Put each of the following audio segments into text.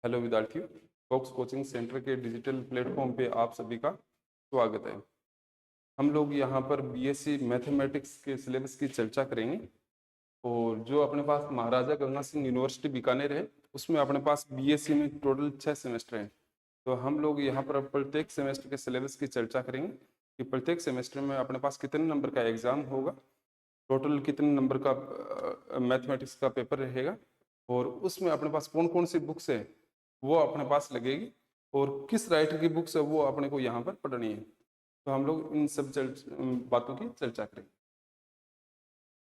Hello विद्यार्थियों, fox coaching centre के digital platform पे आप सभी का स्वागत है। हम लोग यहाँ पर बीएससी मैथमेटिक्स के सिलेबस की चर्चा करेंगे और जो अपने पास महाराजा गंगा सिंह यूनिवर्सिटी बीकानेर है उसमें अपने पास बीएससी में टोटल 6 सेमेस्टर हैं। तो हम लोग यहाँ पर प्रत्येक सेमेस्टर के सिलेबस की चर्चा करेंगे कि प्रत्येक सेमेस्टर में अपने पास कितने नंबर का एग्जाम होगा, टोटल कितने नंबर का मैथमेटिक्स का पेपर रहेगा और उसमें अपने पास कौन कौन सी बुक्स है वो अपने पास लगेगी और किस राइटर की बुक्स है वो अपने को यहाँ पर पढ़नी है। तो हम लोग इन सब बातों की चर्चा करेंगे।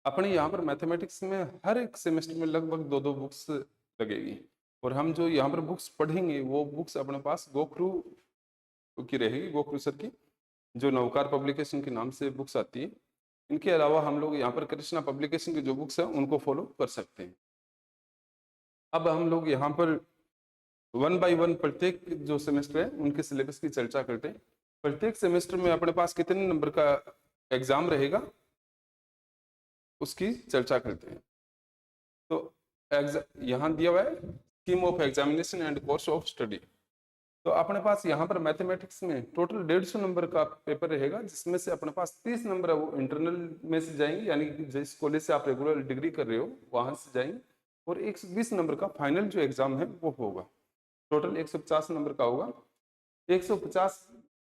अपने यहाँ पर मैथमेटिक्स में हर एक सेमेस्टर में लगभग दो दो बुक्स लगेगी और हम जो यहाँ पर बुक्स पढ़ेंगे वो बुक्स अपने पास गोखरू की रहेगी, गोखरू सर की जो नवकार पब्लिकेशन के नाम से बुक्स आती है। इनके अलावा हम लोग यहाँ पर कृष्णा पब्लिकेशन की जो बुक्स है उनको फॉलो कर सकते हैं। अब हम लोग यहाँ पर वन बाय वन प्रत्येक जो सेमेस्टर है उनके सिलेबस की चर्चा करते हैं। प्रत्येक सेमेस्टर में अपने पास कितने नंबर का एग्जाम रहेगा उसकी चर्चा करते हैं। तो यहाँ दिया हुआ है scheme of examination and course of study. तो अपने पास यहाँ पर मैथमेटिक्स में टोटल 150 नंबर का पेपर रहेगा जिसमें से अपने पास 30 नंबर है वो इंटरनल में से जाएंगे, यानी कि जिस कॉलेज से आप रेगुलर डिग्री कर रहे हो वहां से जाएंगे, और 120 नंबर का फाइनल जो एग्जाम है वो होगा। टोटल 150 नंबर का होगा। 150,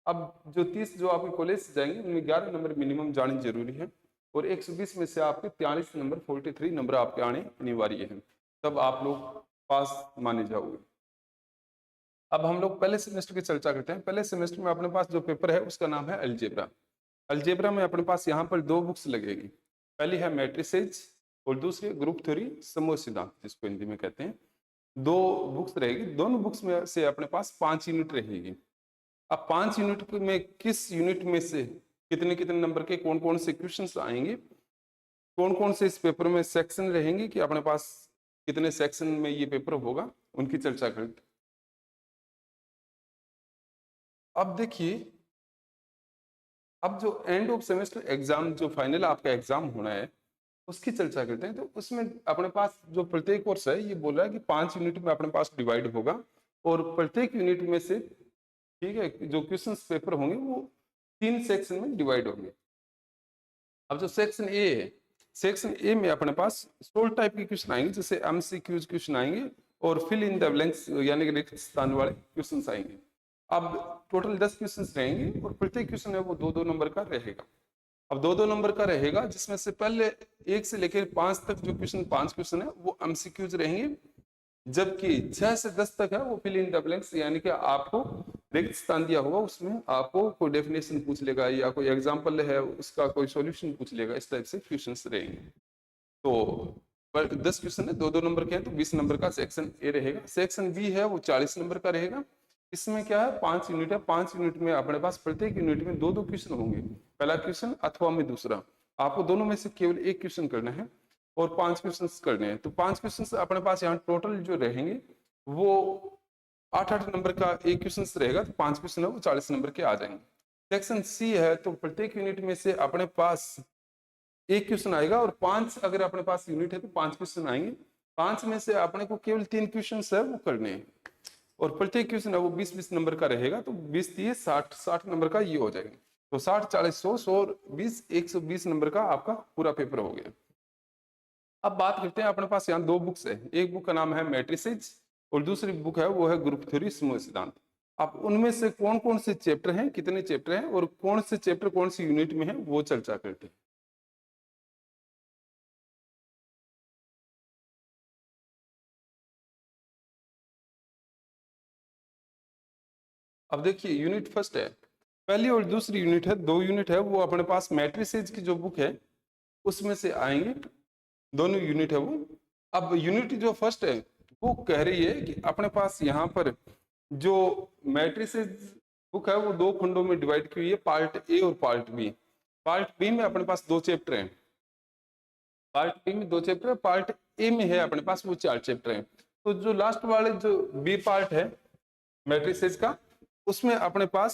अब जो 30 जो आपके कॉलेज से जाएंगे उनमें 11 नंबर मिनिमम जाने जरूरी है और 120 में से आपके 43 नंबर 43 नंबर आपके आने अनिवार्य है, तब आप लोग पास माने जाओगे। अब हम लोग पहले सेमेस्टर की चर्चा करते हैं। पहले सेमेस्टर में अपने पास जो पेपर है उसका नाम है अलजेब्रा। अलजेब्रा में अपने पास यहाँ पर दो बुक्स लगेगी। पहली है मैट्रिसेज और दूसरी ग्रुप थ्योरी समूह सिद्धांत जिसको हिंदी में कहते हैं। दो बुक्स रहेगी, दोनों बुक्स में से अपने पास 5 यूनिट रहेगी। अब 5 यूनिट में किस यूनिट में से कितने कितने नंबर के कौन कौन से क्वेश्चंस आएंगे, कौन कौन से इस पेपर में सेक्शन रहेंगे कि अपने पास कितने सेक्शन में ये पेपर होगा, उनकी चर्चा करते। अब देखिए, अब जो एंड ऑफ सेमेस्टर एग्जाम जो फाइनल आपका एग्जाम होना है उसकी चर्चा करते हैं। तो उसमें अपने पास जो प्रत्येक कोर्स है ये बोल रहा है कि 5 यूनिट में अपने पास डिवाइड होगा और प्रत्येक यूनिट में से, ठीक है, जो क्वेश्चंस पेपर होंगे वो 3 सेक्शन में डिवाइड होंगे। अब जो सेक्शन ए है, सेक्शन ए में अपने पास 16 टाइप के क्वेश्चन आएंगे, जैसे एमसीक्यूज क्वेश्चन आएंगे और फिल इन द ब्लैंक्स यानी कि रिक्त स्थान वाले क्वेश्चन आएंगे। अब टोटल 10 क्वेश्चन रहेंगे और प्रत्येक क्वेश्चन है वो 2-2 नंबर का रहेगा। अब 2-2 नंबर का रहेगा जिसमें से पहले 1 से लेकर 5 तक जो क्वेश्चन 5 क्वेश्चन है वो एमसीक्यूज रहेंगे, जबकि 6 से 10 तक है वो फिल इन द ब्लैंक्स, यानी कि आपको रिक्त स्थान दिया होगा उसमें आपको कोई डेफिनेशन पूछ लेगा या कोई एग्जांपल है उसका कोई सॉल्यूशन पूछ लेगा, इस टाइप से क्वेश्चंस रहेंगे। तो 10 क्वेश्चन है, 2-2 नंबर के हैं, तो 20 नंबर का सेक्शन ए रहेगा। सेक्शन बी है वो 40 नंबर का रहेगा। इसमें क्या है, 5 यूनिट है। 5 यूनिट में अपने पास प्रत्येक यूनिट में 2-2 क्वेश्चन होंगे, पहला क्वेश्चन अथवा में दूसरा। आपको दोनों में से केवल एक क्वेश्चन करना है और 5 क्वेश्चन करने हैं। तो 5 क्वेश्चन अपने पास यहाँ टोटल जो रहेंगे वो 8-8 नंबर का एक क्वेश्चन रहेगा, तो 5 क्वेश्चन है वो 40 नंबर के आ जाएंगे। सेक्शन सी है तो प्रत्येक यूनिट में से अपने पास एक क्वेश्चन आएगा और 5 अगर अपने पास यूनिट है तो 5 क्वेश्चन आएंगे। 5 में से अपने को केवल 3 क्वेश्चन है वो करने हैं और प्रत्येक क्वेश्चन है वो 20-20 नंबर का रहेगा, तो 20-30 60 नंबर का ये हो जाएगा। तो 60-40-100 और 20 120 नंबर का आपका पूरा पेपर हो गया। अब बात करते हैं, अपने पास यहाँ दो बुक्स है, एक बुक का नाम है मैट्रिसेज और दूसरी बुक है वो है ग्रुप थ्योरी समूह सिद्धांत। अब उनमें से कौन कौन से चैप्टर हैं, कितने चैप्टर हैं और कौन से चैप्टर कौन सी यूनिट में है वो चर्चा करते हैं। अब देखिए, यूनिट फर्स्ट है, पहली और दूसरी यूनिट है, 2 यूनिट है वो अपने पास मैट्रिसेज की जो बुक है उसमें से आएंगे, दोनों यूनिट है वो। अब यूनिट जो फर्स्ट है वो कह रही है कि अपने पास यहाँ पर जो मैट्रिसेज बुक है वो 2 खंडों में डिवाइड की हुई है, पार्ट ए और पार्ट बी। पार्ट बी में अपने पास 2 चैप्टर हैं, पार्ट बी में 2 चैप्टर है, पार्ट ए में है अपने पास वो 4 चैप्टर हैं। तो जो लास्ट वाले जो बी पार्ट है मैट्रिसेज का उसमें अपने पास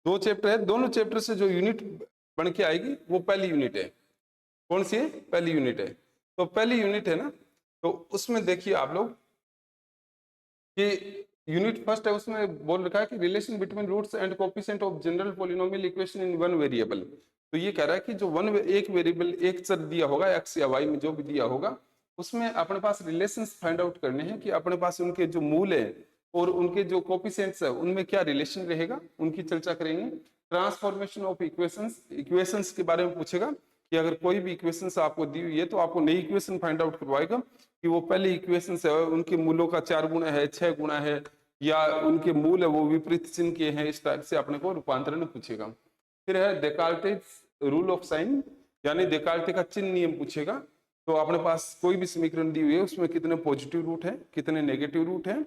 2 चैप्टर है। दोनों चैप्टर से जो यूनिट बन के आएगी वो पहली यूनिट है। कौन सी है, पहली यूनिट है। तो पहली यूनिट है ना, तो उसमें देखिए आप लोग कि यूनिट फर्स्ट है उसमें बोल रखा है कि relation between roots and coefficient of general polynomial equation in one variable. तो ये कह रहा है कि जो एक वेरिएबल एक चर दिया होगा एक्स या वाई में जो भी दिया होगा उसमें अपने पास रिलेशंस फाइंड आउट करने हैं कि अपने पास उनके जो मूल है और उनके जो कोफिशिएंट्स है उनमें क्या रिलेशन रहेगा, उनकी चर्चा करेंगे। ट्रांसफॉर्मेशन ऑफ इक्वेशंस के बारे में पूछेगा कि अगर कोई भी इक्वेशंस आपको दी हुई है तो आपको नई इक्वेशन फाइंड आउट करवाएगा कि वो पहले इक्वेशन है उनके मूलों का 4 गुना है, 6 गुना है, या उनके मूल है वो विपरीत चिन्ह के हैं, इस टाइप से अपने को रूपांतरण पूछेगा। फिर है डेकार्टेज रूल ऑफ साइन, यानी डेकार्टे का चिन्ह नियम पूछेगा। तो अपने पास कोई भी समीकरण दी हुई है उसमें कितने पॉजिटिव रूट है, कितने नेगेटिव रूट है,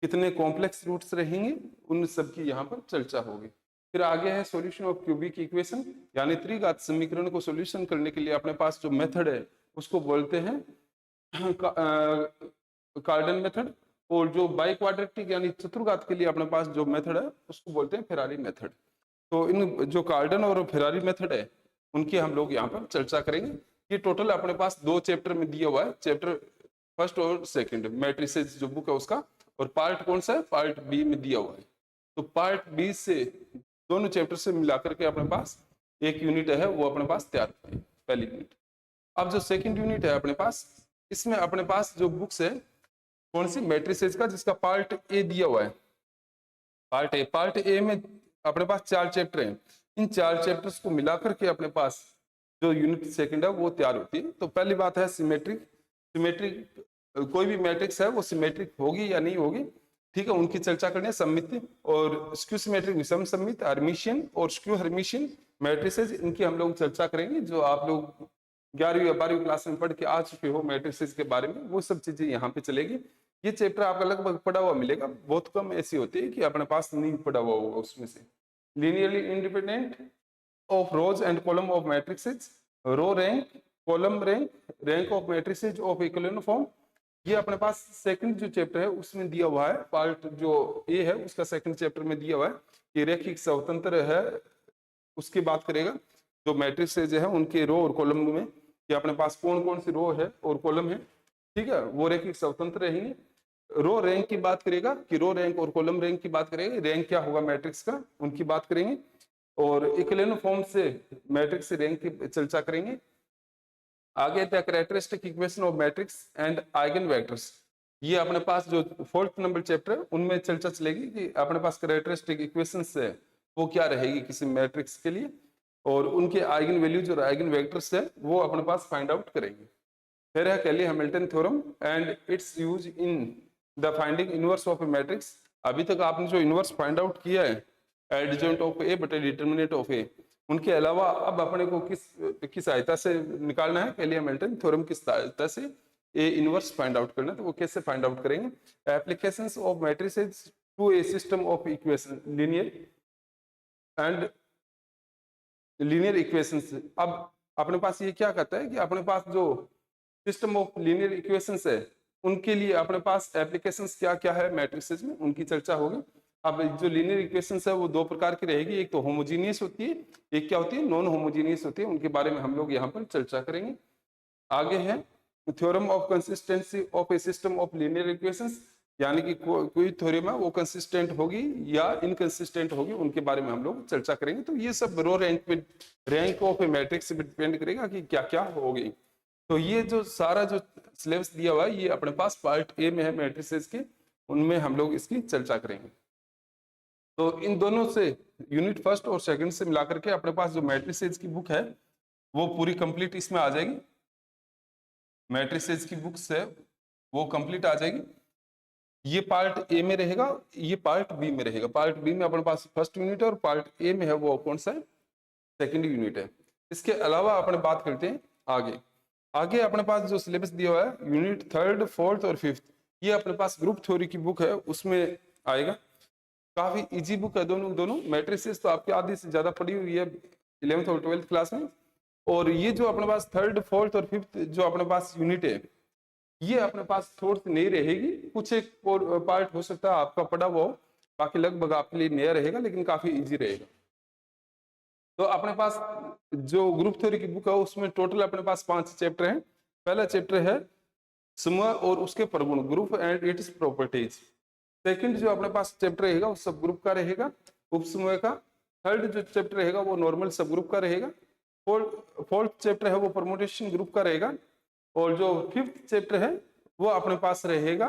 कितने कॉम्प्लेक्स रूट्स रहेंगे, उन सब की यहाँ पर चर्चा होगी। फिर आगे है सॉल्यूशन ऑफ क्यूबिक इक्वेशन, यानी त्रिघात समीकरण को सॉल्यूशन करने के लिए अपने पास जो मेथड है उसको बोलते हैं कार्डन मेथड, और जो बाई क्वाड्रेटिक यानी चतुर्घात के लिए अपने पास जो मेथड है उसको बोलते हैं फेरारी मेथड। तो इन जो कार्डन और फेरारी मेथड है उनकी हम लोग यहाँ पर चर्चा करेंगे। ये टोटल अपने पास 2 चैप्टर में दिया हुआ है, चैप्टर फर्स्ट और सेकंड मैट्रिसेस जो बुक है उसका, और पार्ट कौन सा है, पार्ट बी में दिया हुआ है। तो पार्ट बी से दोनों चैप्टर से मिलाकर के अपने पास एक यूनिट है वो अपने पास तैयार है, पहली यूनिट। अब जो सेकंड यूनिट है अपने पास, इसमें अपने पास जो बुक्स है कौन सी, मैट्रिसेस का, जिसका पार्ट ए दिया हुआ है। पार्ट ए में अपने पास 4 चैप्टर हैं। इन 4 चैप्टर्स को मिलाकर के अपने पास जो यूनिट सेकंड है वो तैयार होती है। तो पहली बात है सिमेट्रिक कोई भी मैट्रिक्स है वो सिमेट्रिक होगी या नहीं होगी, ठीक है, उनकी चर्चा करनी है। सममिति और स्क्यू सिमेट्रिक, विषम सममित, हर्मिशियन और स्क्यू हर्मिशियन मैट्रिसेस, इनकी हम लोग चर्चा करेंगे। जो आप लोग 11वीं या 12वीं क्लास में पढ़ के आ चुके हो मैट्रिसेस के बारे में, वो सब चीजें यहाँ पे चलेगी। ये चैप्टर आपका लगभग पढ़ा हुआ मिलेगा, बहुत कम ऐसी होती है कि अपने पास नहीं पढ़ा हुआ होगा उसमें से। Linearly independent of rows and column of matrices, row rank, column rank, rank of matrices of equivalent form, ये अपने पास सेकंड जो चैप्टर है उसमें दिया हुआ है। पार्ट जो ए है उसका सेकंड चैप्टर में दिया हुआ है कि रैखिक स्वतंत्र है, उसकी बात करेगा। जो मैट्रिसेस है उनके रो और कॉलम में कि अपने पास कौन कौन सी रो है और कॉलम है, ठीक है, वो रैखिक स्वतंत्र रहेंगे। रो रैंक की बात करेगा कि रो रैंक और कॉलम रैंक की बात करेगा, रैंक क्या होगा मैट्रिक्स का, उनकी बात करेंगे। और इक्विवेलेंट फॉर्म से मैट्रिक्स से रैंक की चर्चा करेंगे। आगे the characteristic equation of matrix and eigen vectors, ये अपने पास जो 4th नंबर चैप्टर है उनमें चर्चा चलेगी कि अपने पास कैरेक्टरिस्टिक इक्वेशंस है वो क्या रहेगी किसी मैट्रिक्स के लिए, और उनके आइगन वैल्यूज और आइगन वेक्टर्स है वो अपने पास फाइंड आउट करेंगे। फिर है Cayley Hamilton theorem and its use in the finding inverse of a matrix. अभी तक आपने जो इनवर्स फाइंड आउट किया है एडजॉइंट ऑफ ए बटे डिटर्मिनेंट ऑफ ए, उनके अलावा अब अपने को किस सहायता से निकालना है, कैली हैमिल्टन थ्योरम की सहायता से ए इनवर्स फाइंड आउट करना है। तो वो कैसे फाइंड आउट करेंगे, applications of matrices to a system of equation, linear equations. अब अपने पास ये क्या कहता है कि अपने पास जो सिस्टम ऑफ लीनियर इक्वेशंस है उनके लिए अपने पास एप्लीकेशंस क्या क्या है मैट्रिसेस में, उनकी चर्चा होगी। अब जो लीनियर इक्वेशंस है वो 2 प्रकार की रहेगी, एक तो होमोजीनियस होती है, एक क्या होती है, नॉन होमोजीनियस होती है। उनके बारे में हम लोग यहाँ पर चर्चा करेंगे। आगे है theorem of consistency of A system of linear equations, यानी कि कोई थ्योरम है वो कंसिस्टेंट होगी या इनकंसिस्टेंट होगी, उनके बारे में हम लोग चर्चा करेंगे। तो ये सब रो रैंक पे, रैंक ऑफ ए मैट्रिक्स पे डिपेंड करेगा कि क्या क्या होगी। तो ये जो सारा जो सिलेबस दिया हुआ है ये अपने पास पार्ट ए में है मैट्रिसेस के, उनमें हम लोग इसकी चर्चा करेंगे। तो इन दोनों से यूनिट फर्स्ट और सेकंड से मिलाकर के अपने पास जो मैट्रिसेस की बुक है वो पूरी कंप्लीट इसमें आ जाएगी। मैट्रिसेस की बुक्स है वो कंप्लीट आ जाएगी। ये पार्ट ए में रहेगा, ये पार्ट बी में रहेगा। पार्ट बी में अपने पास फर्स्ट यूनिट है और पार्ट ए में है वो कौन सा है, सेकंड यूनिट है। इसके अलावा अपने बात करते हैं आगे अपने पास जो सिलेबस दिया हुआ है यूनिट 3rd, 4th और 5th, ये अपने पास ग्रुप थ्योरी की बुक है उसमें आएगा। काफी इजी बुक है दोनों मैट्रिसेस तो आपकी आधी से ज्यादा पढ़ी हुई है 11th और 12th क्लास में। और ये जो अपने पास 3rd, 4th और 5th जो अपने पास यूनिट है ये अपने पास थोड़ी सी नई रहेगी, कुछ एक पार्ट हो सकता है आपका पढ़ा हुआ हो, बाकी लगभग आपके लिए नया रहेगा लेकिन काफी इजी रहेगा। तो अपने पास जो ग्रुप थ्योरी की बुक है उसमें टोटल अपने पास 5 चैप्टर हैं। पहला चैप्टर है समूह और उसके प्रगुण, group and its properties. Second जो अपने पास चैप्टर रहेगा वो सब ग्रुप का रहेगा, उपसमूह का। थर्ड जो चैप्टर रहेगा वो नॉर्मल सब ग्रुप का रहेगा। फोर्थ चैप्टर है वो परमुटेशन ग्रुप का रहेगा। और जो फिफ्थ चैप्टर है वो अपने पास रहेगा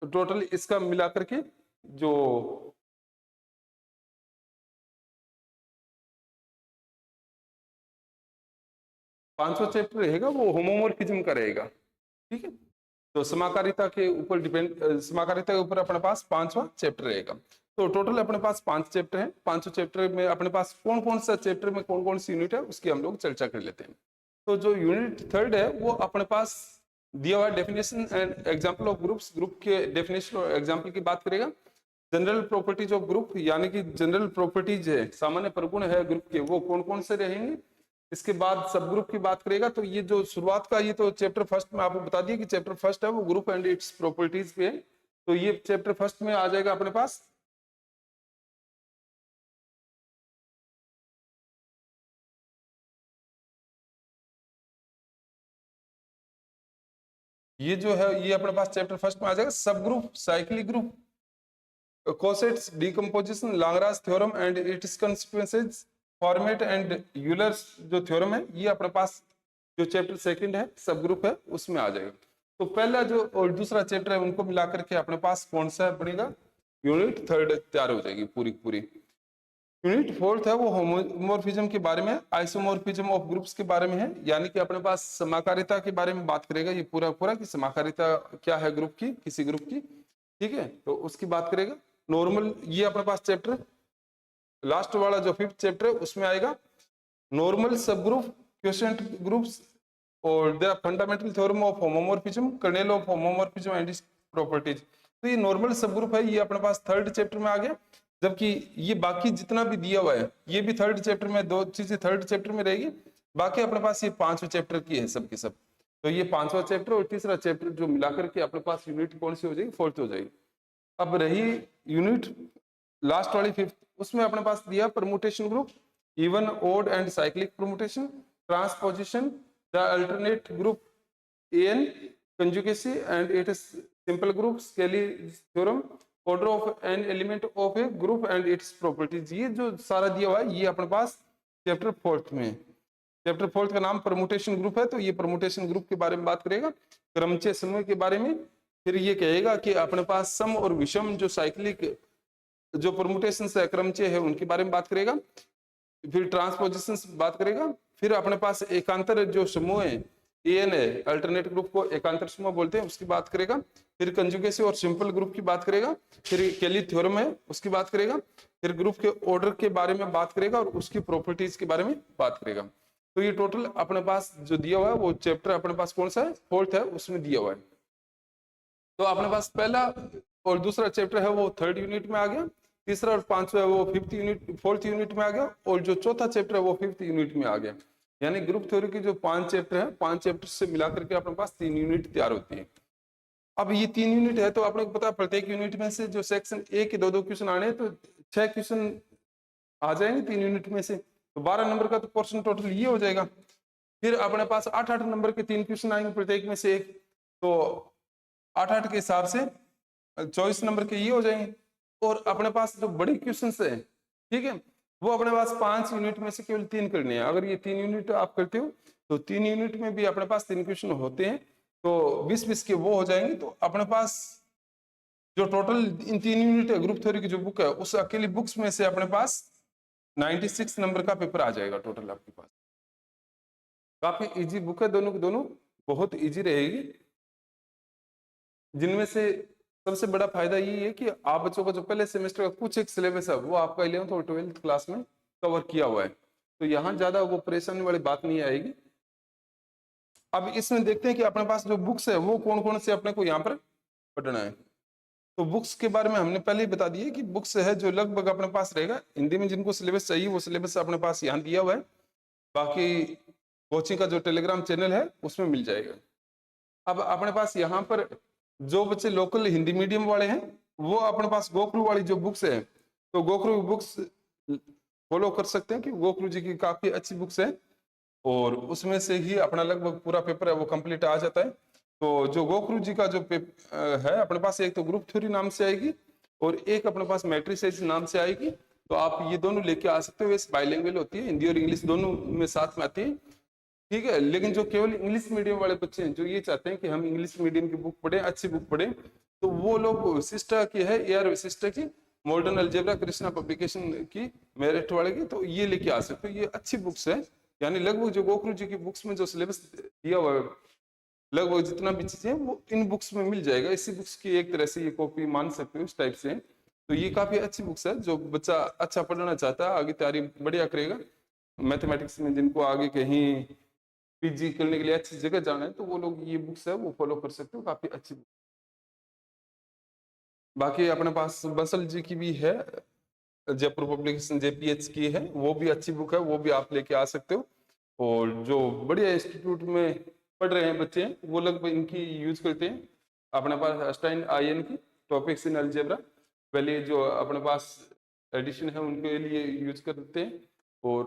टोटल इसका मिलाकर के जो 5वां चैप्टर रहेगा वो होमोमोर्फिज्म का रहेगा। ठीक है, तो समाकारिता के ऊपर डिपेंड, समाकारिता के ऊपर अपने पास 5वां चैप्टर रहेगा। तो टोटल अपने पास 5 चैप्टर हैं। 5 चैप्टर में अपने पास कौन कौन सा चैप्टर में कौन कौन सी यूनिट है उसकी हम लोग चर्चा कर लेते हैं। तो जो यूनिट थर्ड है वो अपने पास दिया हुआ definition and example of groups, group के डेफिनेशन और एग्जाम्पल की बात करेगा। जनरल प्रॉपर्टीज ऑफ ग्रुप, यानी कि जनरल प्रॉपर्टीज है, सामान्य प्रगुण है ग्रुप के, वो कौन कौन से रहेंगे। इसके बाद सब ग्रुप की बात करेगा। तो ये जो शुरुआत का ये तो चैप्टर फर्स्ट में आपको बता दिया कि चैप्टर फर्स्ट है वो ग्रुप एंड इट्स प्रॉपर्टीज पे है। तो ये चैप्टर फर्स्ट में आ जाएगा अपने पास। ये जो है ये अपने पास चैप्टर फर्स्ट में आ जाएगा सब group, cyclic group, cosets, decomposition, Lagrange theorem and it's consequences, format and Euler's जो थ्योरम है, ये अपने पास जो चैप्टर सेकंड है सब ग्रुप है उसमें आ जाएगा। तो पहला जो और दूसरा चैप्टर है उनको मिलाकर के अपने पास कौन सा बनेगा, यूनिट थर्ड तैयार हो जाएगी पूरी पूरी। यूनिट फोर्थ है वो होमोमोर्फिज्म के बारे में, आइसोमोर्फिज्म ऑफ ग्रुप्स के बारे में है, यानी कि अपने पास समाकारिता के बारे में बात करेगा ये पूरा पूरा कि समाकारिता क्या है ग्रुप की, किसी ग्रुप की। ठीक है, तो उसकी बात करेगा। नॉर्मल, ये अपने पास चैप्टर लास्ट वाला जो फिफ्थ चैप्टर है उसमें आएगा नॉर्मल सब ग्रुप, क्वोशिएंट ग्रुप्स और the fundamental theorem of homomorphism, kernel of homomorphism and its properties. तो ये नॉर्मल सब ग्रुप है, ये अपने पास थर्ड चैप्टर में आ गया। जबकि ये बाकी जितना भी दिया हुआ है ये भी थर्ड चैप्टर में, दो चीजें थर्ड चैप्टर में रहेगी, बाकी अपने पास ये 5वें चैप्टर की है सब की सब। तो ये 5वां चैप्टर और तीसरा चैप्टर जो मिलाकर के अपने पास यूनिट कौन सी हो जाएगी, फोर्थ हो जाएगी। अब रही यूनिट लास्ट वाली फिफ्थ, उसमें अपने पास दिया permutation group, even odd and cyclic permutation, transposition, the alternate group n, conjugacy and its simple group, Cayley theorem, order of n element of a group and its properties. ये जो सारा दिया हुआ है ये अपने पास चैप्टर फोर्थ में है। चैप्टर फोर्थ का नाम परमुटेशन ग्रुप है, तो ये परमुटेशन ग्रुप के बारे में बात करेगा, क्रमचय समूह के बारे में। फिर ये कहेगा कि अपने पास सम और विषम जो साइक्लिक जो परमुटेशन है, क्रमचय है, उनके बारे में बात करेगा। फिर ट्रांसपोजिशन बात करेगा। फिर अपने पास एकांतर जो समूह है एन है, अल्टरनेट ग्रुप को एकांतर समूह बोलते हैं, उसकी बात करेगा। फिर कंजुगेसी और सिंपल ग्रुप की बात करेगा। फिर केली थ्योरम है उसकी बात करेगा। फिर ग्रुप के ऑर्डर के बारे में बात करेगा और उसकी प्रॉपर्टीज के बारे में बात करेगा। तो ये टोटल अपने पास जो दिया हुआ है वो चैप्टर अपने पास कौन सा है, फोर्थ है, उसमें दिया हुआ है। तो अपने पास पहला और दूसरा चैप्टर है वो थर्ड यूनिट में आ गया, तीसरा और पांचवा है वो फिफ्थ यूनिट, फोर्थ यूनिट में आ गया, और जो चौथा चैप्टर है वो फिफ्थ यूनिट में आ गया। यानी ग्रुप थ्योरी की जो 5 चैप्टर है, 5 चैप्टर से मिलाकर के अपने पास 3 यूनिट तैयार होती है। अब ये 3 यूनिट है तो आपने पता प्रत्येक यूनिट में से जो सेक्शन ए के 2-2 क्वेश्चन आने हैं, तो 6 क्वेश्चन आ जाएंगे 3 यूनिट में से, तो 12 नंबर का तो पोर्शन टोटल ये हो जाएगा। फिर अपने पास 8-8 नंबर के 3 क्वेश्चन आएंगे प्रत्येक में से एक, तो 8-8 के हिसाब से 24 नंबर के ये हो जाएंगे। और अपने पास जो बड़ी क्वेश्चन है, ठीक है, वो अपने पास 5 यूनिट में से केवल 3 करने हैं। अगर ये 3 यूनिट आप करते हो तो 3 यूनिट में भी अपने पास 3 क्वेश्चन होते हैं, तो 20-20 के वो हो जाएंगे। तो अपने पास जो टोटल इन 3 यूनिट है ग्रुप थ्योरी की जो बुक है, उस अकेली बुक्स में से अपने पास 96 नंबर का पेपर आ जाएगा टोटल आपके पास। काफी इजी बुक है, दोनों की दोनों बहुत इजी रहेगी। जिनमें से सबसे बड़ा फायदा ये है कि आप बच्चों का जो पहले सेमेस्टर का कुछ एक सिलेबस है वो आपका 11th और 12th क्लास में कवर किया हुआ है, तो यहाँ ज्यादा वो परेशानी वाली बात नहीं आएगी। अब इसमें देखते हैं कि अपने पास जो बुक्स है वो कौन कौन से अपने को यहाँ पर पढ़ना है। तो बुक्स के बारे में हमने पहले ही बता दिया कि बुक्स है जो लगभग अपने पास रहेगा। हिंदी में जिनको सिलेबस चाहिए वो सिलेबस अपने पास यहाँ दिया हुआ है, बाकी कोचिंग का जो टेलीग्राम चैनल है उसमें मिल जाएगा। अब अपने पास यहाँ पर जो बच्चे लोकल हिंदी मीडियम वाले हैं वो अपने पास गोखरू वाली जो बुक्स है, तो गोखरू बुक्स फॉलो कर सकते हैं कि गोखरू जी की काफी अच्छी बुक्स है, और उसमें से ही अपना लगभग पूरा पेपर है वो कंप्लीट आ जाता है। तो जो गोखरू जी का जो है अपने पास, एक तो ग्रुप थ्योरी नाम से आएगी और एक अपने पास मैट्रिसेस नाम से आएगी। तो आप ये दोनों लेके आ सकते हो। वैसे बाइलिंगुअल होती है, हिंदी और इंग्लिश दोनों में साथ में आती है, ठीक है। लेकिन जो केवल इंग्लिश मीडियम वाले बच्चे हैं, जो ये चाहते हैं कि हम इंग्लिश मीडियम की बुक पढ़े, अच्छी बुक पढ़े, तो वो लोग विशिष्टा की है, AR विशिष्टा की मॉडर्न अलजेब्रा कृष्णा पब्लिकेशन की, मेरिट वाले की, तो ये लेके आ सकते हो। ये अच्छी बुक्स है, यानी लगभग जो गोखरू जी की बुक्स में जो सिलेबस दिया हुआ है, लगभग जितना भी चीजें वो इन बुक्स में मिल जाएगा। इसी बुक्स की एक तरह से ये कॉपी मान सकते हो, इस टाइप से। तो ये काफी अच्छी बुक्स है, जो बच्चा अच्छा पढ़ना चाहता है, आगे तैयारी बढ़िया करेगा मैथमेटिक्स में, जिनको आगे कहीं PG करने के लिए अच्छी जगह जाना है, तो वो लोग ये बुक्स है वो फॉलो कर सकते हो, काफी अच्छी बुक। बाकी अपने पास बंसल जी की भी है, जयपुर पब्लिकेशन JPH की है, वो भी अच्छी बुक है, वो भी आप लेके आ सकते हो। और जो बढ़िया इंस्टीट्यूट में पढ़ रहे हैं बच्चे हैं, वो लगभग इनकी यूज करते हैं। अपने पास अस्टाइन IN की टॉपिक्स इन अलजेब्रा, पहले जो अपने पास एडिशन है उनके लिए यूज करते हैं। और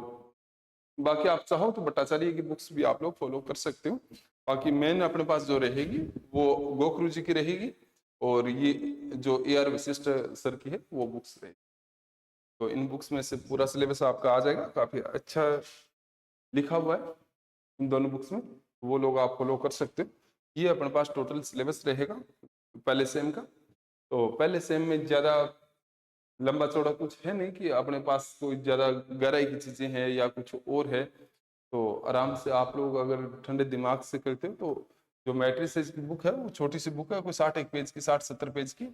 बाकी आप चाहो तो भट्टाचार्य की बुक्स भी आप लोग फॉलो कर सकते हो। बाकी मेन अपने पास जो रहेगी वो गोखरू जी की रहेगी, और ये जो AR वशिष्ठ सर की है वो बुक्स रहेगी। तो इन बुक्स में से पूरा सिलेबस आपका आ जाएगा, काफी अच्छा लिखा हुआ है इन दोनों बुक्स में, वो लोग आप फॉलो कर सकते हो। ये अपने पास टोटल सिलेबस रहेगा पहले सेम का। तो पहले सेम में ज्यादा लंबा चौड़ा कुछ है नहीं कि अपने पास कोई ज्यादा गहराई की चीजें हैं या कुछ और है। तो आराम से आप लोग अगर ठंडे दिमाग से करते हो, तो जो मैट्रिसेस की बुक है वो छोटी सी बुक है, कोई 60 पेज की, 60-70 पेज की।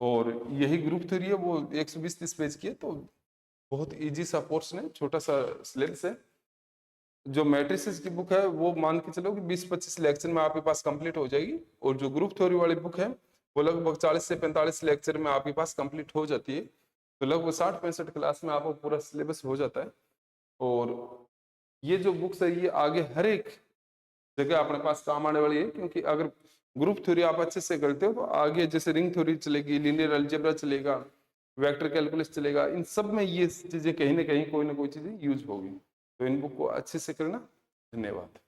और यही ग्रुप थ्योरी है वो 120-30 पेज की है। तो बहुत इजी सा पोर्शन है, छोटा सा सिलेबस है। जो मैट्रिसेस की बुक है वो मान के चलो कि 20-25 लेक्चर में आपके पास कंप्लीट हो जाएगी। और जो ग्रुप थ्योरी वाली बुक है वो लगभग 40 से 45 लेक्चर में आपके पास कंप्लीट हो जाती है। तो लगभग 60-65 क्लास में आपको पूरा सिलेबस हो जाता है। और ये जो बुक्स है ये आगे हर एक जगह अपने पास काम आने वाली है, क्योंकि अगर ग्रुप थ्योरी आप अच्छे से करते हो तो आगे जैसे रिंग थ्योरी चलेगी, लीनियर अलजेब्रा चलेगा, वेक्टर कैलकुलस चलेगा, इन सब में ये चीजें कहीं ना कहीं कोई ना कोई चीजें यूज होगी। तो इन बुक को अच्छे से करना। धन्यवाद।